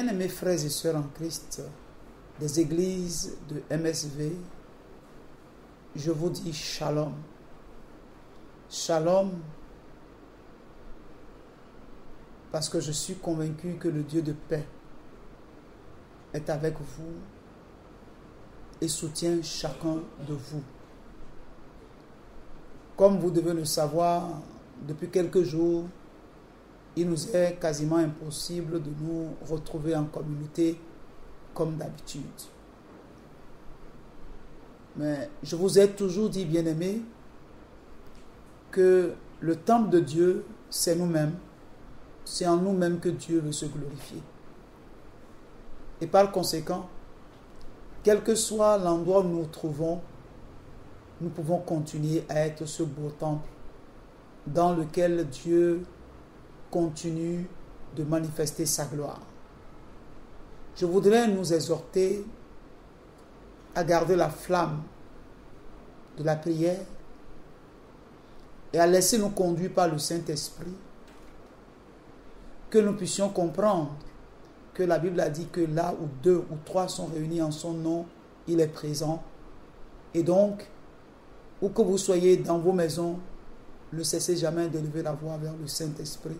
Bien-aimés frères et sœurs en Christ des églises de MSV, je vous dis shalom. Shalom, parce que je suis convaincu que le Dieu de paix est avec vous et soutient chacun de vous. Comme vous devez le savoir, depuis quelques jours, il nous est quasiment impossible de nous retrouver en communauté comme d'habitude. Mais je vous ai toujours dit, bien-aimés, que le temple de Dieu, c'est nous-mêmes. C'est en nous-mêmes que Dieu veut se glorifier. Et par conséquent, quel que soit l'endroit où nous nous trouvons, nous pouvons continuer à être ce beau temple dans lequel Dieu continue de manifester sa gloire. Je voudrais nous exhorter à garder la flamme de la prière et à laisser nous conduire par le Saint-Esprit, que nous puissions comprendre que la Bible a dit que là où 2 ou 3 sont réunis en son nom, il est présent. Et donc, où que vous soyez dans vos maisons, ne cessez jamais d'élever la voix vers le Saint-Esprit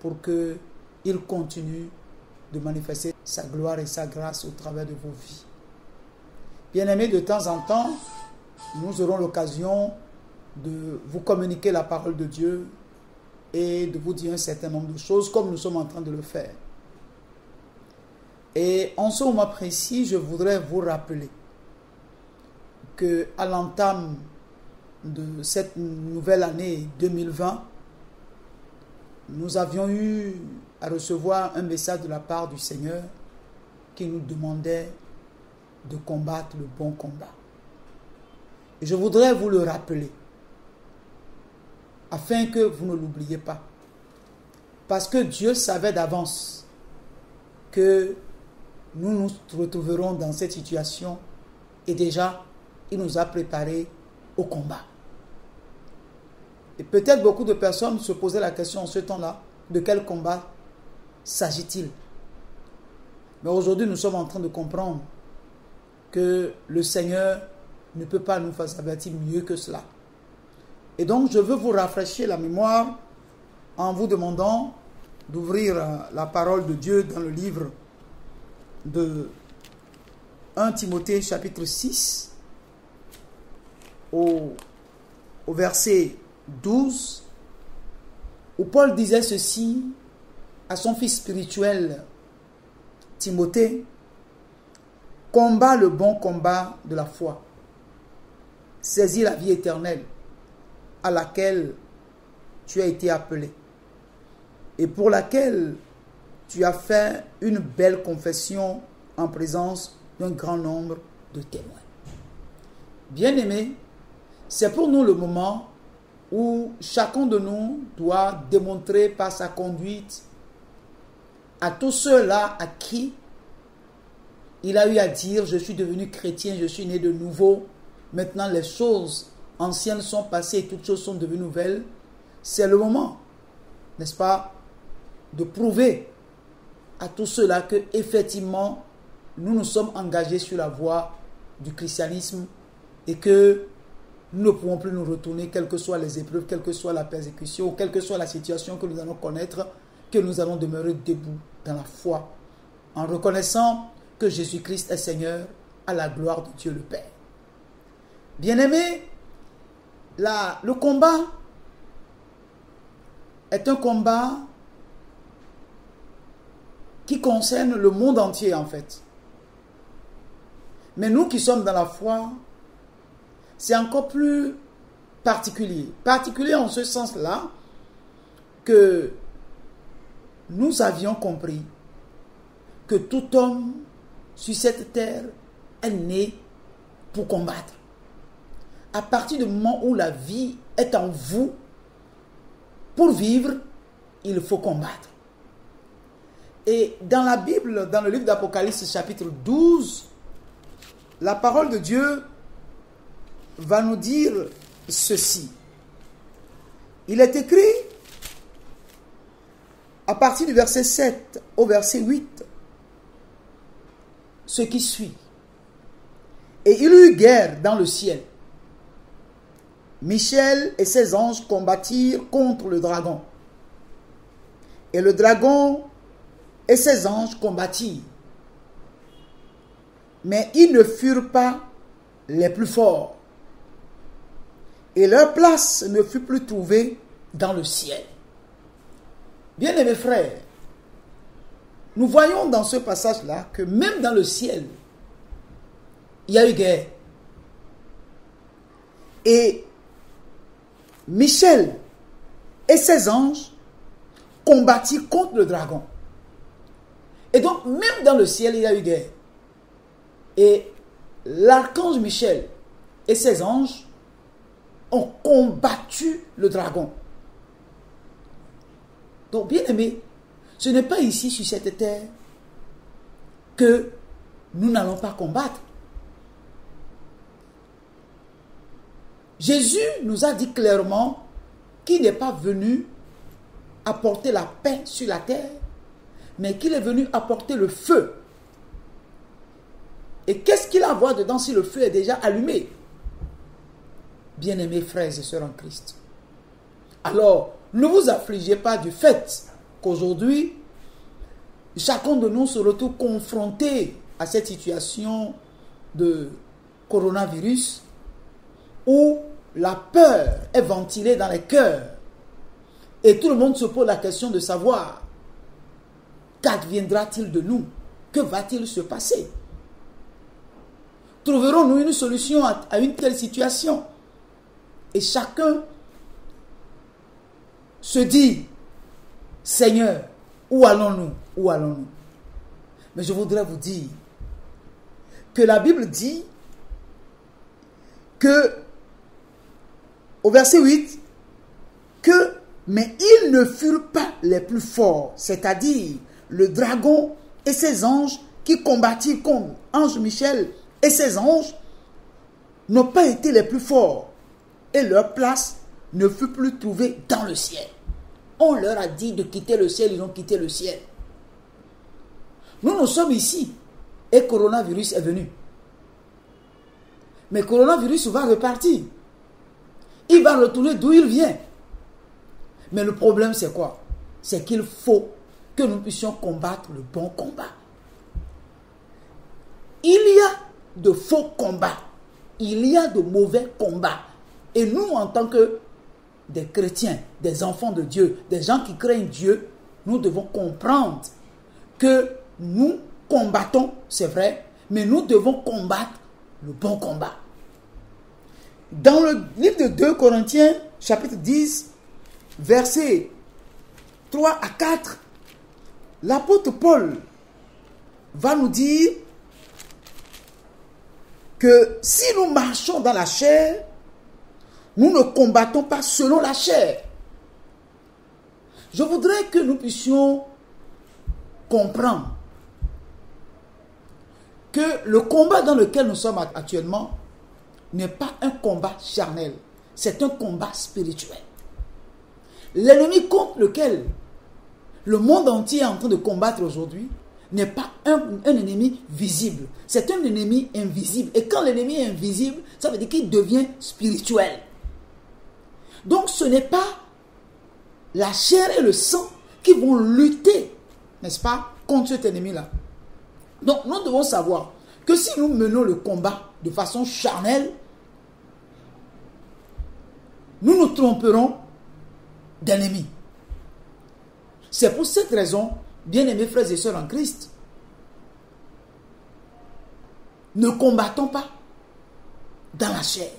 pour qu'il continue de manifester sa gloire et sa grâce au travers de vos vies. Bien-aimés, de temps en temps, nous aurons l'occasion de vous communiquer la parole de Dieu et de vous dire un certain nombre de choses comme nous sommes en train de le faire. Et en ce moment précis, je voudrais vous rappeler qu'à l'entame de cette nouvelle année 2020, nous avions eu à recevoir un message de la part du Seigneur qui nous demandait de combattre le bon combat. Et je voudrais vous le rappeler afin que vous ne l'oubliez pas. Parce que Dieu savait d'avance que nous nous retrouverons dans cette situation et déjà, il nous a préparés au combat. Et peut-être beaucoup de personnes se posaient la question en ce temps-là, de quel combat s'agit-il? Mais aujourd'hui, nous sommes en train de comprendre que le Seigneur ne peut pas nous faire avertir mieux que cela. Et donc, je veux vous rafraîchir la mémoire en vous demandant d'ouvrir la parole de Dieu dans le livre de 1 Timothée chapitre 6 au verset 12, où Paul disait ceci à son fils spirituel Timothée: combat le bon combat de la foi, saisis la vie éternelle à laquelle tu as été appelé et pour laquelle tu as fait une belle confession en présence d'un grand nombre de témoins. Bien-aimés, c'est pour nous le moment où chacun de nous doit démontrer par sa conduite à tous ceux-là à qui il a eu à dire: je suis devenu chrétien, je suis né de nouveau, maintenant les choses anciennes sont passées et toutes choses sont devenues nouvelles. C'est le moment, n'est-ce pas, de prouver à tous ceux-là que effectivement nous nous sommes engagés sur la voie du christianisme et que nous ne pouvons plus nous retourner, quelles que soient les épreuves, quelle que soit la persécution, quelle que soit la situation que nous allons connaître, que nous allons demeurer debout dans la foi, en reconnaissant que Jésus-Christ est Seigneur, à la gloire de Dieu le Père. Bien-aimés, le combat est un combat qui concerne le monde entier en fait. Mais nous qui sommes dans la foi, c'est encore plus particulier. Particulier en ce sens-là que nous avions compris que tout homme sur cette terre est né pour combattre. À partir du moment où la vie est en vous, pour vivre, il faut combattre. Et dans la Bible, dans le livre d'Apocalypse chapitre 12, la parole de Dieu va nous dire ceci. Il est écrit à partir du verset 7 au verset 8 ce qui suit. Et il y eut guerre dans le ciel. Michel et ses anges combattirent contre le dragon. Et le dragon et ses anges combattirent. Mais ils ne furent pas les plus forts. Et leur place ne fut plus trouvée dans le ciel. Bien-aimés frères, nous voyons dans ce passage-là que même dans le ciel, il y a eu guerre. Et Michel et ses anges combattirent contre le dragon. Et donc, même dans le ciel, il y a eu guerre. Et l'archange Michel et ses anges ont combattu le dragon. Donc, bien aimé, ce n'est pas ici, sur cette terre, que nous n'allons pas combattre. Jésus nous a dit clairement qu'il n'est pas venu apporter la paix sur la terre, mais qu'il est venu apporter le feu. Et qu'est-ce qu'il a à voir dedans si le feu est déjà allumé? Bien-aimés frères et sœurs en Christ. Alors, ne vous affligez pas du fait qu'aujourd'hui, chacun de nous se retrouve confronté à cette situation de coronavirus où la peur est ventilée dans les cœurs et tout le monde se pose la question de savoir qu'adviendra-t-il de nous? Que va-t-il se passer? Trouverons-nous une solution à une telle situation? Et chacun se dit, Seigneur, où allons-nous? Où allons-nous? Mais je voudrais vous dire que la Bible dit que, au verset 8, que, mais ils ne furent pas les plus forts, c'est-à-dire le dragon et ses anges qui combattirent contre ange Michel et ses anges n'ont pas été les plus forts et leur place ne fut plus trouvée dans le ciel. On leur a dit de quitter le ciel, ils ont quitté le ciel. Nous sommes ici et coronavirus est venu. Mais coronavirus va repartir. Il va retourner d'où il vient. Mais le problème c'est quoi? C'est qu'il faut que nous puissions combattre le bon combat. Il y a de faux combats. Il y a de mauvais combats. Et nous, en tant que des chrétiens, des enfants de Dieu, des gens qui craignent Dieu, nous devons comprendre que nous combattons, c'est vrai, mais nous devons combattre le bon combat. Dans le livre de 2 Corinthiens, chapitre 10, versets 3 à 4, l'apôtre Paul va nous dire que si nous marchons dans la chair, nous ne combattons pas selon la chair. Je voudrais que nous puissions comprendre que le combat dans lequel nous sommes actuellement n'est pas un combat charnel, c'est un combat spirituel. L'ennemi contre lequel le monde entier est en train de combattre aujourd'hui n'est pas un ennemi visible, c'est un ennemi invisible. Et quand l'ennemi est invisible, ça veut dire qu'il devient spirituel. Donc ce n'est pas la chair et le sang qui vont lutter, n'est-ce pas, contre cet ennemi-là. Donc nous devons savoir que si nous menons le combat de façon charnelle, nous nous tromperons d'ennemis. C'est pour cette raison, bien-aimés frères et sœurs en Christ, ne combattons pas dans la chair.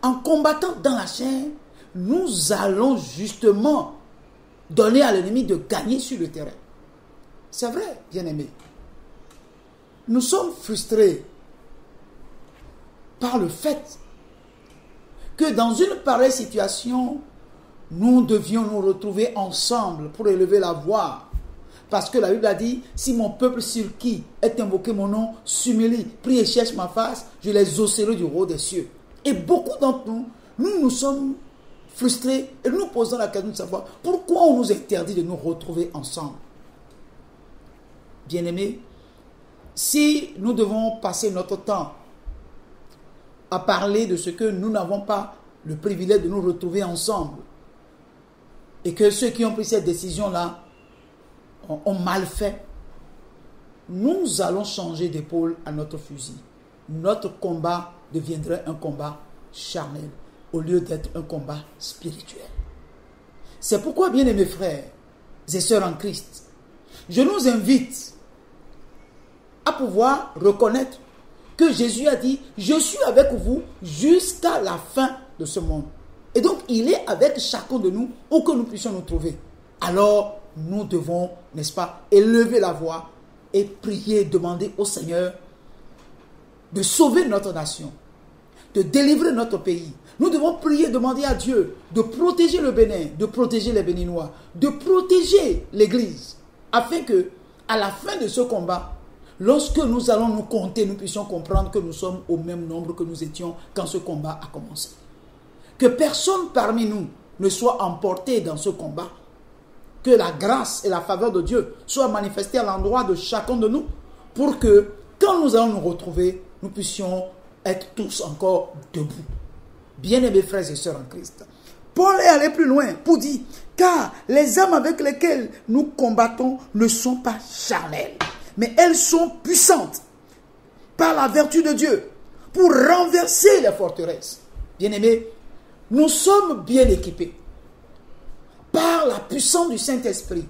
En combattant dans la chair, nous allons justement donner à l'ennemi de gagner sur le terrain. C'est vrai, bien-aimés. Nous sommes frustrés par le fait que dans une pareille situation, nous devions nous retrouver ensemble pour élever la voix. Parce que la Bible a dit, si mon peuple sur qui est invoqué mon nom s'humilie, prie et cherche ma face, je les osserai du haut des cieux. Et beaucoup d'entre nous, nous sommes frustrés et nous posons la question de savoir pourquoi on nous interdit de nous retrouver ensemble. Bien-aimés, si nous devons passer notre temps à parler de ce que nous n'avons pas le privilège de nous retrouver ensemble, et que ceux qui ont pris cette décision-là ont mal fait, nous allons changer d'épaule à notre fusil. Notre combat deviendrait un combat charnel au lieu d'être un combat spirituel. C'est pourquoi, bien-aimés frères et sœurs en Christ, je nous invite à pouvoir reconnaître que Jésus a dit « Je suis avec vous jusqu'à la fin de ce monde ». Et donc, il est avec chacun de nous où que nous puissions nous trouver. Alors, nous devons, n'est-ce pas, élever la voix et prier, demander au Seigneur de sauver notre nation, de délivrer notre pays. Nous devons prier, demander à Dieu de protéger le Bénin, de protéger les Béninois, de protéger l'Église, afin que, à la fin de ce combat, lorsque nous allons nous compter, nous puissions comprendre que nous sommes au même nombre que nous étions quand ce combat a commencé. Que personne parmi nous ne soit emporté dans ce combat. Que la grâce et la faveur de Dieu soient manifestées à l'endroit de chacun de nous pour que, quand nous allons nous retrouver, nous puissions être tous encore debout. Bien-aimés frères et sœurs en Christ, Paul est allé plus loin pour dire, car les armes avec lesquelles nous combattons ne sont pas charnelles, mais elles sont puissantes par la vertu de Dieu pour renverser les forteresses. Bien-aimés, nous sommes bien équipés par la puissance du Saint-Esprit.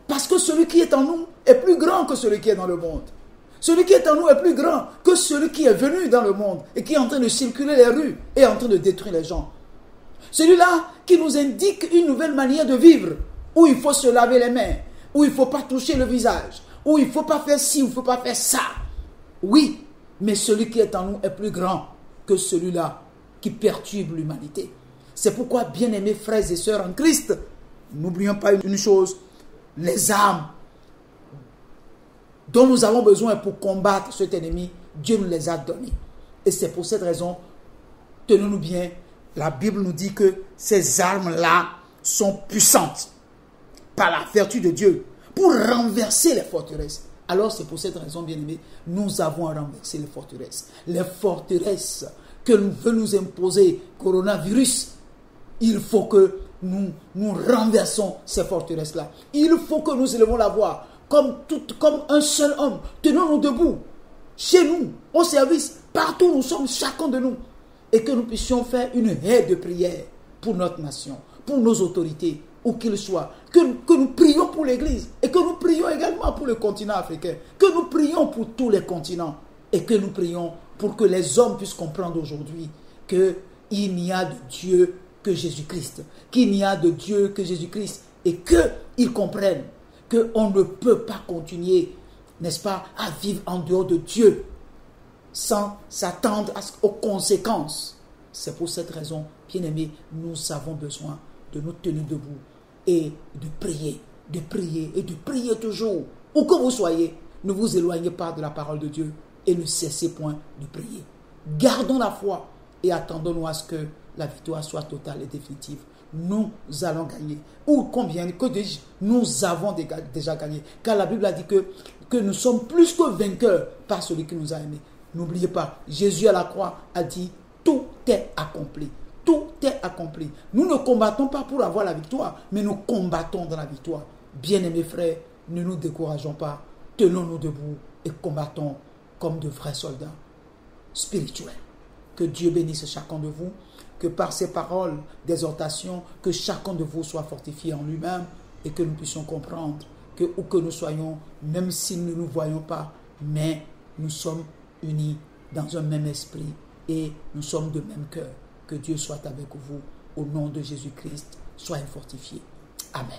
Parce que celui qui est en nous est plus grand que celui qui est dans le monde. Celui qui est en nous est plus grand que celui qui est venu dans le monde et qui est en train de circuler les rues et en train de détruire les gens. Celui-là qui nous indique une nouvelle manière de vivre, où il faut se laver les mains, où il ne faut pas toucher le visage, où il ne faut pas faire ci, où il ne faut pas faire ça. Oui, mais celui qui est en nous est plus grand que celui-là qui perturbe l'humanité. C'est pourquoi, bien-aimés frères et sœurs en Christ, n'oublions pas une chose, les armes dont nous avons besoin pour combattre cet ennemi, Dieu nous les a données. Et c'est pour cette raison, tenons-nous bien, la Bible nous dit que ces armes-là sont puissantes par la vertu de Dieu pour renverser les forteresses. Alors c'est pour cette raison, bien-aimés, nous avons à renverser les forteresses. Les forteresses que veut nous imposer coronavirus, il faut que nous renversons ces forteresses-là. Il faut que nous élevons la voix comme un seul homme. Tenons-nous debout, chez nous, au service, partout où nous sommes, chacun de nous. Et que nous puissions faire une haie de prière pour notre nation, pour nos autorités, où qu'ils soient. Que nous prions pour l'Église et que nous prions également pour le continent africain. Que nous prions pour tous les continents et que nous prions pour que les hommes puissent comprendre aujourd'hui qu'il n'y a de Dieu que Jésus-Christ, qu'il n'y a de Dieu que Jésus-Christ et qu'ils comprennent qu'on ne peut pas continuer, n'est-ce pas, à vivre en dehors de Dieu sans s'attendre aux conséquences. C'est pour cette raison, bien-aimés, nous avons besoin de nous tenir debout et de prier et de prier toujours. Où que vous soyez, ne vous éloignez pas de la parole de Dieu et ne cessez point de prier. Gardons la foi et attendons-nous à ce que la victoire soit totale et définitive. Nous allons gagner. Ou combien, que dis-je, nous avons déjà gagné. Car la Bible a dit que nous sommes plus que vainqueurs par celui qui nous a aimés. N'oubliez pas, Jésus à la croix a dit, tout est accompli. Tout est accompli. Nous ne combattons pas pour avoir la victoire, mais nous combattons dans la victoire. Bien-aimés frères, ne nous décourageons pas. Tenons-nous debout et combattons comme de vrais soldats spirituels. Que Dieu bénisse chacun de vous, que par ces paroles d'exhortation, que chacun de vous soit fortifié en lui-même et que nous puissions comprendre que où que nous soyons, même si nous ne nous voyons pas, mais nous sommes unis dans un même esprit et nous sommes de même cœur. Que Dieu soit avec vous. Au nom de Jésus-Christ, soyez fortifiés. Amen.